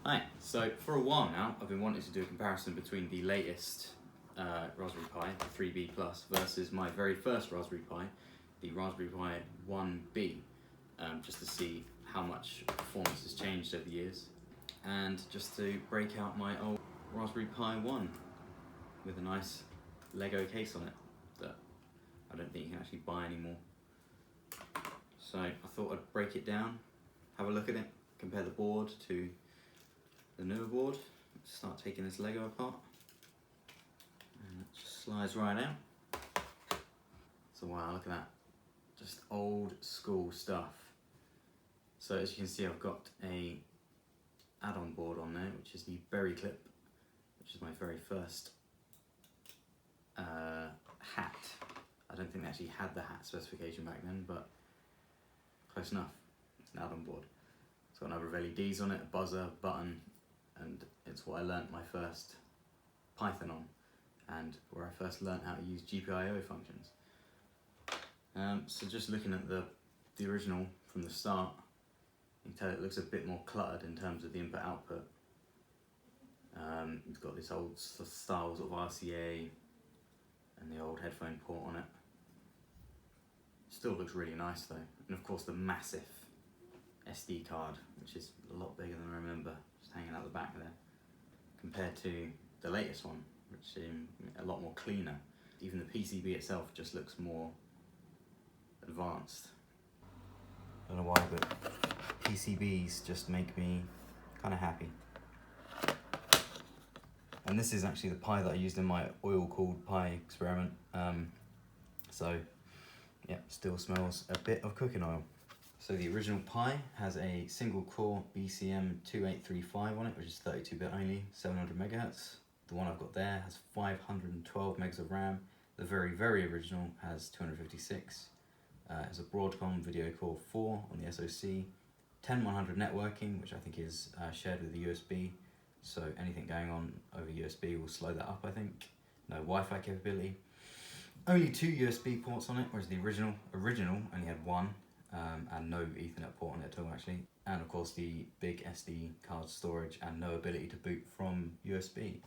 Hi, so for a while now I've been wanting to do a comparison between the latest Raspberry Pi, the 3B Plus, versus my very first Raspberry Pi, the Raspberry Pi 1B, just to see how much performance has changed over the years, and just to break out my old Raspberry Pi 1 with a nice Lego case on it that I don't think you can actually buy anymore. So I thought I'd break it down, have a look at it, compare the board to the newer board. Let's start taking this Lego apart. And it just slides right out. So wow, look at that. Just old school stuff. So as you can see, I've got a add-on board on there, which is the Berry Clip, which is my very first hat. I don't think they actually had the hat specification back then, but close enough. It's an add-on board. It's got a number of LEDs on it, a buzzer, button, and it's what I learnt my first Python on, and where I first learnt how to use GPIO functions. So just looking at the original from the start, you can tell it looks a bit more cluttered in terms of the input-output. It's got this old styles of RCA and the old headphone port on it. Still looks really nice though, and of course the massive SD card, which is a lot bigger than I remember, just hanging out the back there, compared to the latest one, which is a lot more cleaner. Even the PCB itself just looks more advanced. I don't know why, but PCBs just make me kind of happy. And this is actually the Pi that I used in my oil-cooled Pi experiment. So yeah, still smells a bit of cooking oil. So the original Pi has a single core BCM2835 on it, which is 32-bit only, 700 megahertz. The one I've got there has 512 megs of RAM. The very, very original has 256. It's a Broadcom Video Core 4 on the SoC. 10100 networking, which I think is shared with the USB. So anything going on over USB will slow that up, I think. No Wi-Fi capability. Only 2 USB ports on it, whereas the original only had 1. And no Ethernet port on it at all actually, and of course the big SD card storage and no ability to boot from USB.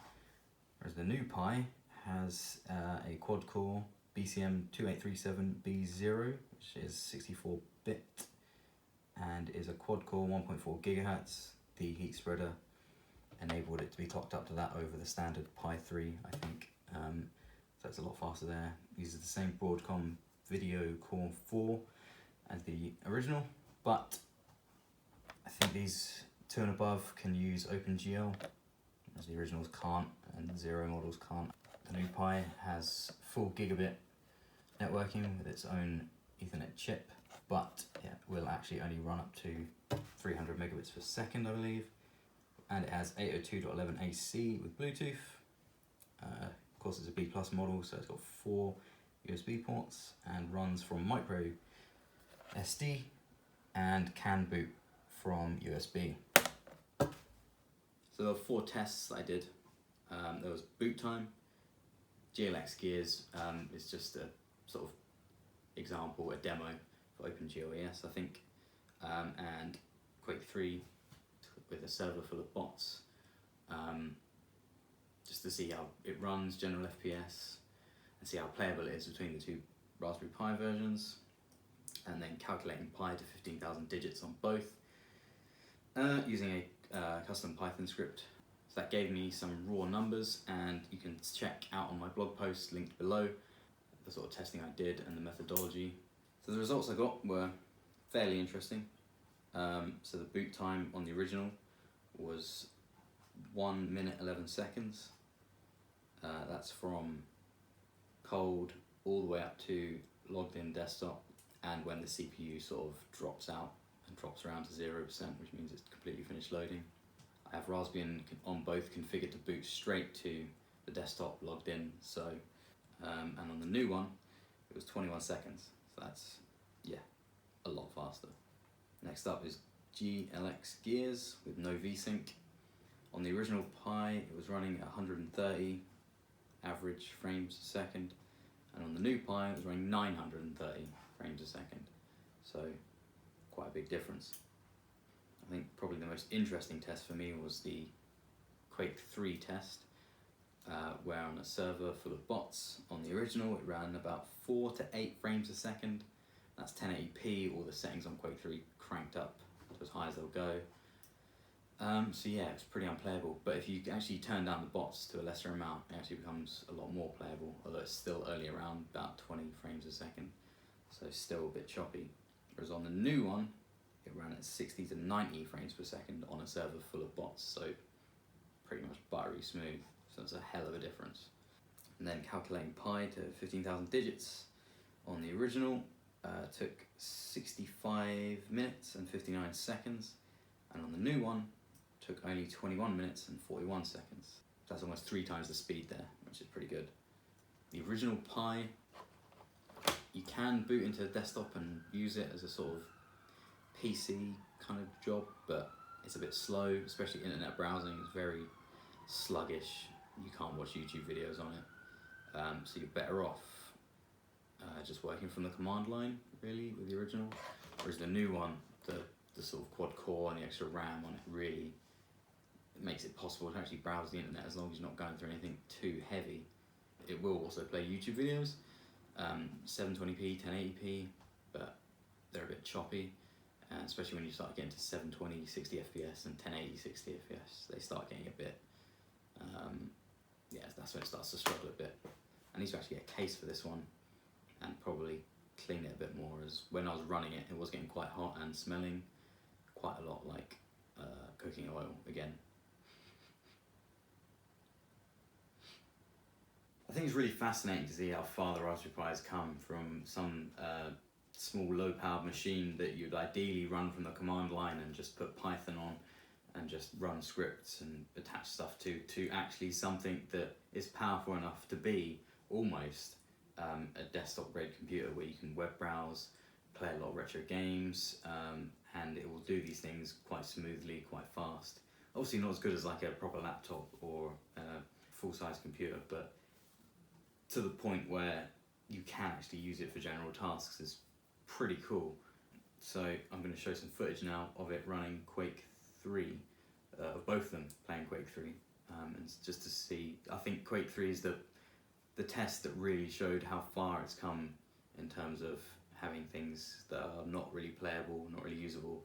Whereas the new Pi has a quad-core BCM2837B0, which is 64-bit, and is a quad-core 1.4 gigahertz. The heat spreader enabled it to be clocked up to that over the standard Pi 3, I think. So it's a lot faster there. Uses the same Broadcom Video Core 4 as the original, but I think these 2 and above can use OpenGL, as the originals can't, and the Zero models can't. The new Pi has full gigabit networking with its own Ethernet chip, but it will actually only run up to 300 megabits per second, I believe, and it has 802.11ac with Bluetooth. Of course, it's a B+ model, so it's got 4 USB ports and runs from micro SD and can boot from USB. So there were 4 tests I did. There was boot time. GLX Gears is just a sort of example, a demo for OpenGL, I think, and Quake 3 with a server full of bots, just to see how it runs, general FPS, and see how playable it is between the 2 Raspberry Pi versions, and then calculating pi to 15,000 digits on both, using a custom Python script. So that gave me some raw numbers, and you can check out on my blog post linked below the sort of testing I did and the methodology. So the results I got were fairly interesting. So the boot time on the original was 1 minute 11 seconds. That's from cold all the way up to logged in desktop, and when the CPU sort of drops out and drops around to 0%, which means it's completely finished loading. I have Raspbian on both configured to boot straight to the desktop logged in, so and on the new one it was 21 seconds, so that's, yeah, a lot faster. Next up is GLX Gears with no VSync. On the original Pi it was running at 130 average frames a second, and on the new Pi it was running 930 frames a second, so quite a big difference. I think probably the most interesting test for me was the Quake 3 test, where on a server full of bots on the original it ran about 4 to 8 frames a second. That's 1080p, all the settings on Quake 3 cranked up to as high as they'll go. So yeah, it's pretty unplayable, but if you actually turn down the bots to a lesser amount, it actually becomes a lot more playable, although it's still only around about 20 frames a second, so still a bit choppy. Whereas on the new one, it ran at 60 to 90 frames per second on a server full of bots, so pretty much buttery smooth, so it's a hell of a difference. And then calculating pi to 15,000 digits on the original took 65 minutes and 59 seconds, and on the new one took only 21 minutes and 41 seconds. That's almost 3 times the speed there, which is pretty good. The original Pi, you can boot into a desktop and use it as a sort of PC kind of job, but it's a bit slow, especially internet browsing. It's very sluggish. You can't watch YouTube videos on it, so you're better off just working from the command line, really, with the original. Whereas the new one, the sort of quad core and the extra RAM on it really makes it possible to actually browse the internet as long as you're not going through anything too heavy. It will also play YouTube videos, 720p, 1080p, but they're a bit choppy, and especially when you start getting to 720, 60 FPS and 1080, 60 FPS, they start getting a bit, yeah, that's when it starts to struggle a bit. I need to actually get a case for this one and probably clean it a bit more, as when I was running it, it was getting quite hot and smelling quite a lot like cooking oil again. I think it's really fascinating to see how far the Raspberry Pi has come from some small low-powered machine that you'd ideally run from the command line and just put Python on and just run scripts and attach stuff to actually something that is powerful enough to be almost a desktop-grade computer where you can web browse, play a lot of retro games, and it will do these things quite smoothly, quite fast. Obviously not as good as like a proper laptop or a full-size computer, but to the point where you can actually use it for general tasks is pretty cool. So I'm going to show some footage now of it running Quake 3, of both of them playing Quake 3, and just to see. I think Quake 3 is the test that really showed how far it's come in terms of having things that are not really playable, not really usable,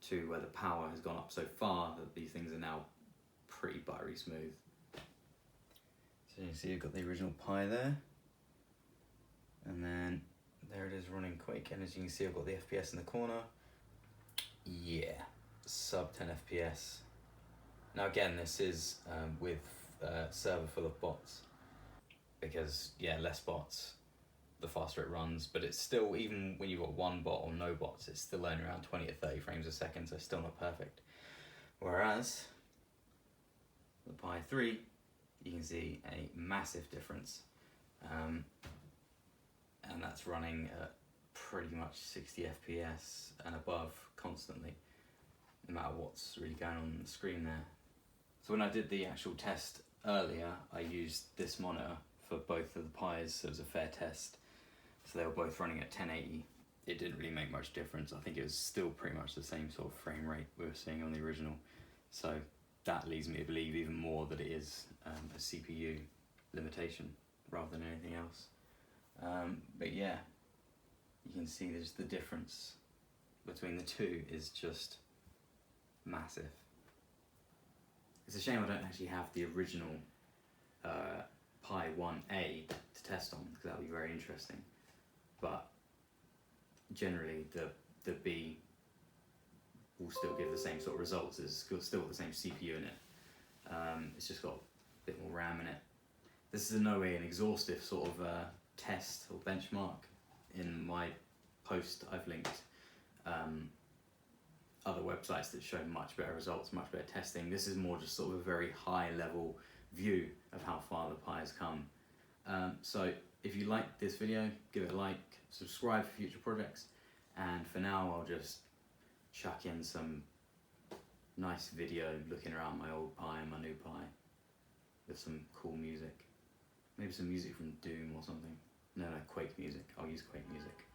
to where the power has gone up so far that these things are now pretty buttery smooth. So you can see you've got the original Pi there, and then there it is running Quake, and as you can see I've got the FPS in the corner. Yeah, sub 10 FPS. Now again, this is with server full of bots, because yeah, less bots, the faster it runs, but it's still, even when you've got one bot or no bots, it's still only around 20 to 30 frames a second, so it's still not perfect. Whereas the Pi 3, you can see a massive difference, and that's running at pretty much 60 FPS and above constantly, no matter what's really going on the screen there. So when I did the actual test earlier, I used this monitor for both of the Pis, so it was a fair test. So they were both running at 1080. It didn't really make much difference. I think it was still pretty much the same sort of frame rate we were seeing on the original. So that leads me to believe even more that it is a CPU limitation rather than anything else. But yeah, you can see there's the difference between the two is just massive. It's a shame I don't actually have the original Pi 1A to test on, because that would be very interesting. But generally the B will still give the same sort of results. It's still the same CPU in it. It's just got a bit more RAM in it. This is in no way an exhaustive sort of test or benchmark. In my post I've linked other websites that show much better results, much better testing. This is more just sort of a very high level view of how far the Pi has come. So if you liked this video, give it a like, subscribe for future projects, and for now I'll just chuck in some nice video looking around my old Pi and my new Pi with some cool music. Maybe some music from Doom or something. No, Quake music. I'll use Quake music.